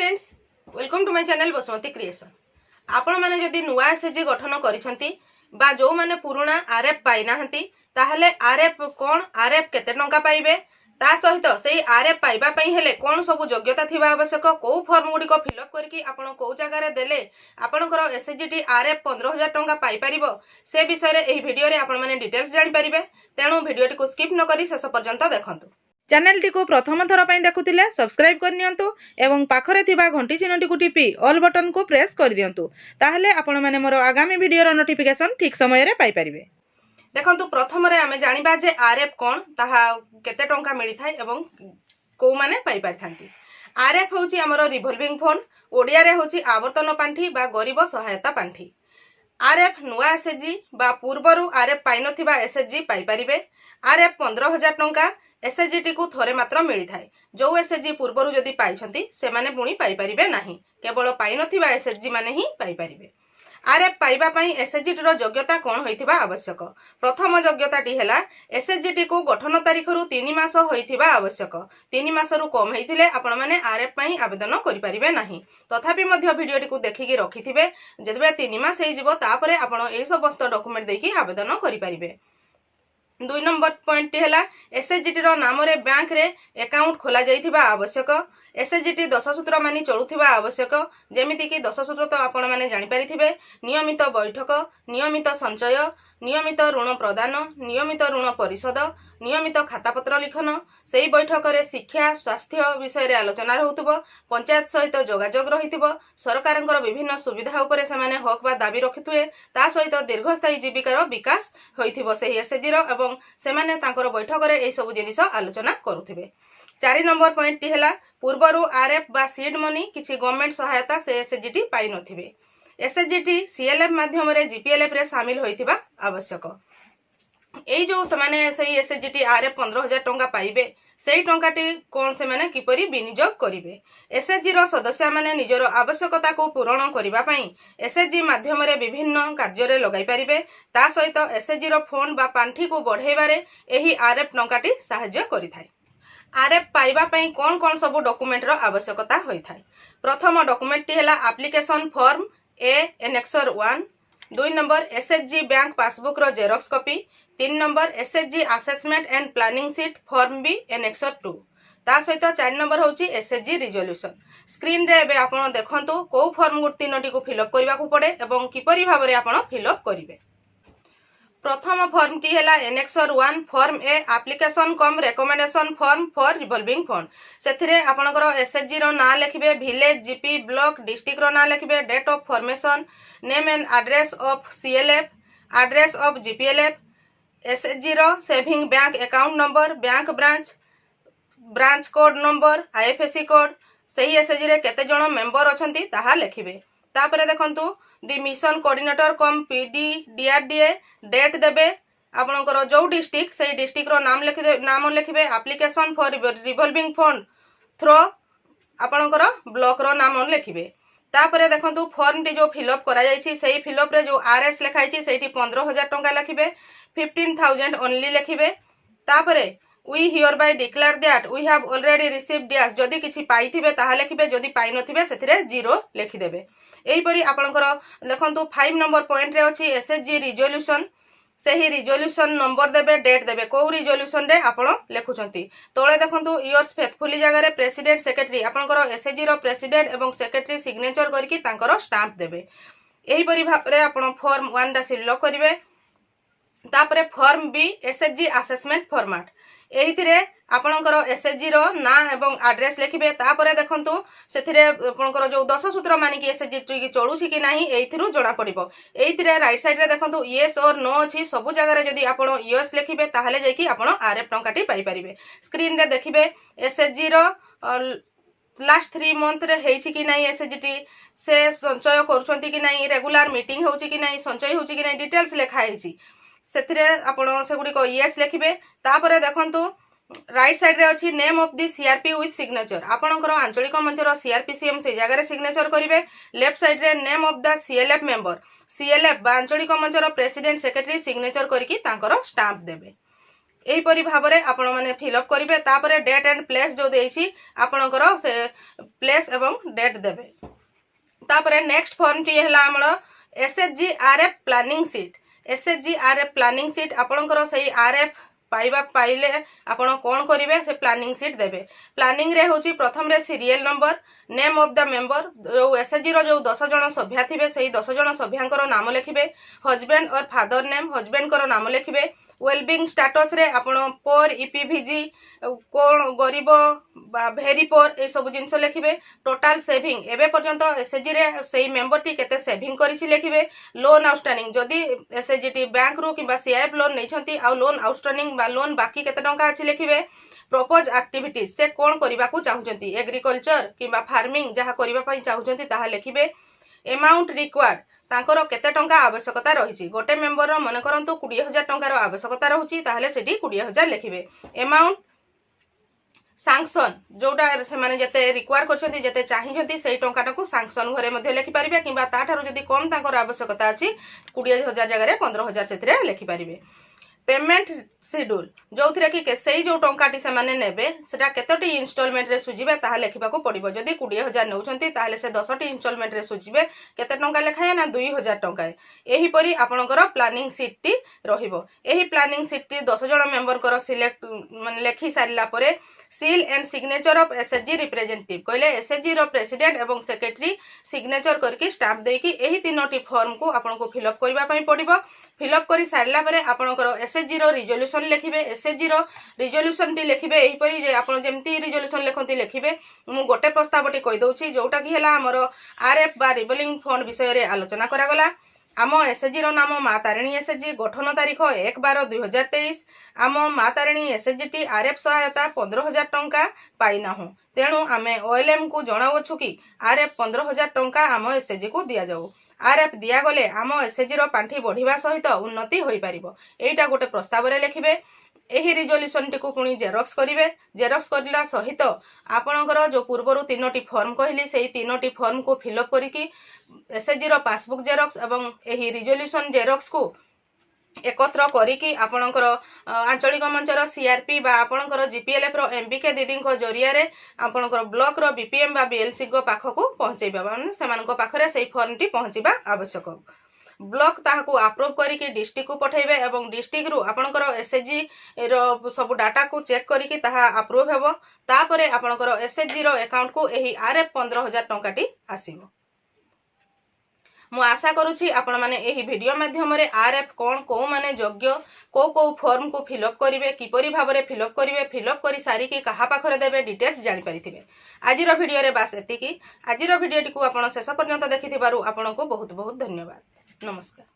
Friends, welcome to my channel Basumati creation. आपण माने जदि नुआ एसएचजी गठन करिसंती बा जो माने पुराना आरएफ पाई नाहंती ताहले आरएफ कोन आरएफ केते टंका पाइबे ता सहित सेही आरएफ पाइबा पई हेले कोन सब योग्यता थिबा आवश्यक को फॉर्म गुडी को फिल अप करके आपण को जगह रे देले आपनकर एसएचजी आरएफ 15000 टंका पाई परिबो से विषय रे एही वीडियो रे आपण माने डिटेल्स जानि परिबे। तेणु वीडियो को स्किप न करी शेष पर्यंत देखंतु। चैनल टी को प्रथम थर पई देखुतिले सब्सक्राइब कर नियंतु एवं पाखरे थिबा घंटी चिन्हटी को टिपी ऑल बटन को प्रेस कर दियंतु ताहले आपण माने मोर आगामी वीडियो रो नोटिफिकेशन ठीक समय रे पाई परिबे। देखंतु प्रथम रे आमे जानिबा जे आरएफ कोन ताहा केते टंका मिली थाय एवं को माने पाई पारथांती। आरएफ होची हमरो रिवॉल्विंग फंड, ओडिया रे होची आवर्तन पांठी बा गरीब सहायता पांठी। आरएफ नुआ एसएचजी बा पूर्वरु आरएफ पाई नथिबा एसएचजी पाई परिबे। आरएफ 15000 टंका एसएचजी को थोरे मात्र मिली थाए। जो एसएचजी पूर्वरु जदि पाइछंती से माने पुणी पाई परिबे नाही, केवल पाई नथिबा एसएचजी माने ही पाई परिबे। आरएफ पाइबा पई एसएचजी रो योग्यता कोन होइथिबा आवश्यक। प्रथम योग्यताटी हैला एसएचजी को गठन तारीख रु 3 मास होइथिबा आवश्यक। 3 मास रु कम हेइथिले आपण माने आरएफ पई आवेदन करि परिबे नाही। तथापि मध्य वीडियो टी को देखिकी रखिथिबे जदबे 3 मास हेइ जिवो तापरे आपण एई समस्त डॉक्यूमेंट देकी आवेदन करि परिबे। 2 नंबर पॉइंट टी हैला एसएचजी रो नाम रे बैंक रे अकाउंट खोला जाइथिबा आवश्यक। एसएचजी 10 सूत्र मानी चलुथिबा आवश्यक। जेमिति कि 10 सूत्र तो आपण माने जानि परिथिबे नियमित बैठक, नियमित संचय, नियमित ऋण प्रदान, नियमित ऋण परिशोध, नियमित खातापत्र लिखन, सेही बैठक रे शिक्षा स्वास्थ्य विषय रे आलोचना होउतबो, पंचायत सहित जोगाजोग रहितबो, सरकारंकर विभिन्न सुविधा उपरे से माने हक बा दाबी रखिथुए, ता सहित दीर्घस्थायी जीविकार विकास होइथिबो सेही एसएचजी रो एवं से माने तांकर बैठक रे एई सब जिनिस आलोचना करूथिबे। 4 नंबर पॉइंट टी हैला पूर्वरु आरएफ बा सीड मनी किछि गवर्नमेंट सहायता से एसएचजी पाई नथिबे। एसएचजी सीएलएफ माध्यम रे जीपीएलएफ रे शामिल होइथिबा आवश्यक। एई जो समाने सही एसएचजी आरएफ 15000 टंका पाइबे सेही टंकाटी कोन से माने किपरि विनियोग करिवे। एसएचजी रो सदस्य माने निजर आवश्यकता को पूरण करिबा पई एसएचजी माध्यम रे विभिन्न कार्य रे लगाई परिबे। ता सहित एसएचजी रो फंड बा पांठी को बढ़ेबारे एही आरएफ टंकाटी सहाय्य करिथाय। आरएफ पाइबा पई कोन कोन सब डॉक्यूमेंट रो आवश्यकता होई थाय। प्रथम डॉक्यूमेंट टी हैला application form A annexure 1। 2 number SHG bank passbook रो xerox copy. 3 number SHG assessment and planning sheet form B annexure 2। ता सहित 4 नंबर होची एसएचजी रिजोल्यूशन। स्क्रीन रे एबे आपण देखंतु को फॉर्म गुड तीनोटी को फिल अप करबा को पड़े एवं किपरि भाबरे आपण फिल अप करिवे। प्रथम फॉर्म टी हैला annexure 1 form A application cum recommendation form for revolving fund. सेथिरे आपनकर एसएचजी रो ना लिखिबे, विलेज जीपी ब्लॉक डिस्ट्रिक्ट रो ना लिखिबे, date of formation, name and address of CLF, address of GPLF, SHG रो saving bank account number, bank branch code number, IFSC code, सही एसएचजी रे केते जण मेंबर अछंती ताहा लिखिबे। तापरे देखंतु the mission coordinator cum PD DRDA date देबे आपनकर जो डिस्ट्रिक्ट सेही डिस्ट्रिक्ट रो नाम लिखिबे, application for revolving fund through आपनकर ब्लॉक रो नाम लिखिबे। तापरे देखंतु फॉर्म टी जो फिल अप करा जायछि सेही फिल अप रे जो आरएस लिखाइछि सेही 15000 टंका लिखिबे, 15000 ओनली लिखिबे। तापरे we hereby declare that we have already received dash जदी किछि पाइथिबे ताहा लिखिबे, जदी पाइ नथिबे सेथिरे 0 लिखि देबे। एही परी आपनकर देखंतु 5 नंबर पॉइंट रे अछि एसएचजी रिजोल्यूशन। सेही रिजोल्यूशन नंबर देबे, डेट देबे, को रिजोल्यूशन रे आपण लेखुचंती। तळे देखंतु योर्स फेथफुली जगह रे प्रेसिडेंट सेक्रेटरी आपनकर एसएचजी रो प्रेसिडेंट एवं सेक्रेटरी सिग्नेचर करके तांकर स्टाम्प देबे। एही परी भाबरे आपण फॉर्म 1 दा सिलेक्ट करिवे। तापरे form B SHG assessment format एहिथिरे आपनकर एसएचजी रो ना एवं एड्रेस लिखिबे। तापरे देखंतु सेथिरे आपनकर जो 10 सूत्र मानि कि एसएचजी की चलुछि कि नाही एहिथिरु जणा पड़िबो। एहिथिरे राइट साइड रे देखंतु यस और नो अछि, सब जगह रे जदी आपण यस लिखिबे ताहाले जाय कि आपण आरएफ टंकाटी पाई परिबे। स्क्रीन रे देखिबे एसएचजी रो लास्ट 3 मंथ रे हेछि कि नाही, एसएचजी से संचय करूछंती कि नाही, रेगुलर मीटिंग होछि कि नाही, संचय होछि कि नाही डिटेल्स लेखा हेछि। सेथिरे आपण सेगुडी को यस लिखिबे। तापरे देखंतु राइट साइड रे अछि name of the CRP with signature आपनकर आंचलिक मंचर सीआरपीसीएम से जगह रे सिग्नेचर करिवे। लेफ्ट साइड रे name of the CLF member, CLF बा आंचलिक मंचर प्रेसिडेंट सेक्रेटरी सिग्नेचर करके तांकर स्टाम्प देबे। एहीपरि भाव में आपण मैंने फिलअप करेंगे। तापर डेट एंड प्लेस जो देसी आपणकर से प्लेस एवं डेट देवे। तापर नेक्स्ट फॉर्म टी है आमर SHG RF planning seat. SHG RF planning seat आपणकर से आरएफ पाइबा पाइले आपण कौन करेंगे से प्लानिंग सीट देवे। प्लानिंग रे होची प्रथम रे serial number, name of the member, जो एसएचजी रो जो 10 जन सभ्या थिबे सही 10 जन सभ्यांकर नाम लिखिबे, हस्बैंड और फादर नेम हस्बैंड कर नाम लिखिबे, वेलबिंग स्टेटस रे आपण पोर ईपीवीजी कौन गरीब बा भेरी पोर ए सब जिनस लिखिबे, टोटल सेविंग एबे पर्यंत एसएचजी रे सेही मेंबर टी केते सेविंग करिछि लिखिबे, लोन आउटस्टैंडिंग जदी एसएचजी टी बैंक रो किबा सीआईएफ लोन नैछंती आ लोन आउटस्टैंडिंग बा लोन बाकी केते टंका अछि लिखिबे, प्रपोज एक्टिविटीज से कौन करबा को चाहुचंती एग्रीकल्चर किबा फार्मिंग जहा करबा पई चाहुचंती ताहा लिखिबे, अमाउंट रिक्वायर्ड तांकर केते टंका आवश्यकता रहिछि। गोटे मेंबर रो मन करंतु 20,000 टंका रो आवश्यकता रहुछि ताहले सेठी 20,000 लिखिबे। अमाउंट सैंक्शन जोटा से माने जते रिक्वायर करछंती जते चाहिछंती सेही टंकाटा को सैंक्शन घरे मध्ये लिखि परिबे किबा ताठारु जदी कम तांकर आवश्यकता अछि 20,000 जगह रे 15,000 सेथिरे लिखि परिबे। पेमेंट शेड्यूल जो थी कि से जो टंकाटी से माने नेबे सेटा केतोटी इंस्टॉलमेंट रे सुझिबे ताहा लेखिबा को पड़िबो। जदी 20,000 नउछंती ताहले से 10टी इंस्टॉलमेंट रे सुझिबे केते टंका लेखाय ना 2,000 टंका। एही परी आपनकर प्लानिंग शीट टी रहिबो। एही प्लानिंग शीट टी 10 जण मेंबर कर सिलेक्ट माने लेखि सारिला परे seal and signature of SHG representative कहले एसएचजी रो प्रेसिडेंट एवं सेक्रेटरी सिग्नेचर करके स्टाम्प देकी एही तीनोटी फॉर्म को आपनको फिलअप करबा पई पड़िबो। फिलअप करी सारिला परे आपनकर एसएचजी रो रिजोल्यूशन लिखिबे। एसएचजी रो रिजोल्यूशन टी लिखिबे एही परी जे आपण जेमती रिजोल्यूशन लेखंती लिखिबे। मु गोटे प्रस्तावटी कहि दउछि जोटा कि हैला हमर आरएफ बा रिवॉल्विंग फंड विषय रे आलोचना करा गला। आम एसएचजी रो नाम माँ तारिणी एसएचजी, गठन तारीख 1/12/2023। आम माँ तारिणी एसएचजी टी आरएफ सहायता 15,000 टंका पाइनाहु, तेणु आमे ओएलएम को जणावछु कि आरएफ 15,000 टंका आम एसएचजी को दिया जाऊ। आरएफ दिया गले आम एसएचजी रो पांठी बढ़िबा सहित उन्नति होई पारिबो। एटा गोटे प्रस्ताव रे लिखिबे। एही रिजोल्यूशन टी को पुणी जेरॉक्स करिवे। जेरॉक्स करला सहित आपणकर जो पूर्वरु तीनोटी फॉर्म कहली सेही तीनोटी फॉर्म को फिलअप करिकी एसएचजी रो पासबुक जेरॉक्स एवं एही रिजोल्यूशन जेरॉक्स को एकत्र करिकी आपणकर आंचलिक मंचर सीआरपी बा आपणकर जीपीएलएफ रो एमबीके दीदी को जरिया रे आपणकर ब्लॉक रो बीपीएम बा बीएलसी को पाख को पहुंचेबा माने सेमानक पाखरे सेही फॉर्म टी पहुंचीबा आवश्यक। ब्लॉक ताहाकू अप्रूव करिकी डिस्ट्रिक्ट को पठेबे एवं डिस्ट्रिक्ट रु आपणकर एसएचजी रो सब डाटा को चेक करिकी ताहा अप्रूव हेबो। तापरे आपणकर एसएचजी रो अकाउंट को एही आरएफ 15,000 टंकाटी आसीबो। मु आशा करूछि आपण माने एही वीडियो माध्यम रे आरएफ कोन को माने योग्य को फॉर्म को फिलअप करिवे किपरि भाबरे फिलअप करिवे फिलअप करी सारी की कहा पाखरे देबे डिटेल्स जानि परिथिबे। आजिरो वीडियो रे बास एतिकी। आजिरो वीडियोटी को आपण शेष पर्यंत देखिथिबारु आपनको बहुत बहुत धन्यवाद। नमस्कार।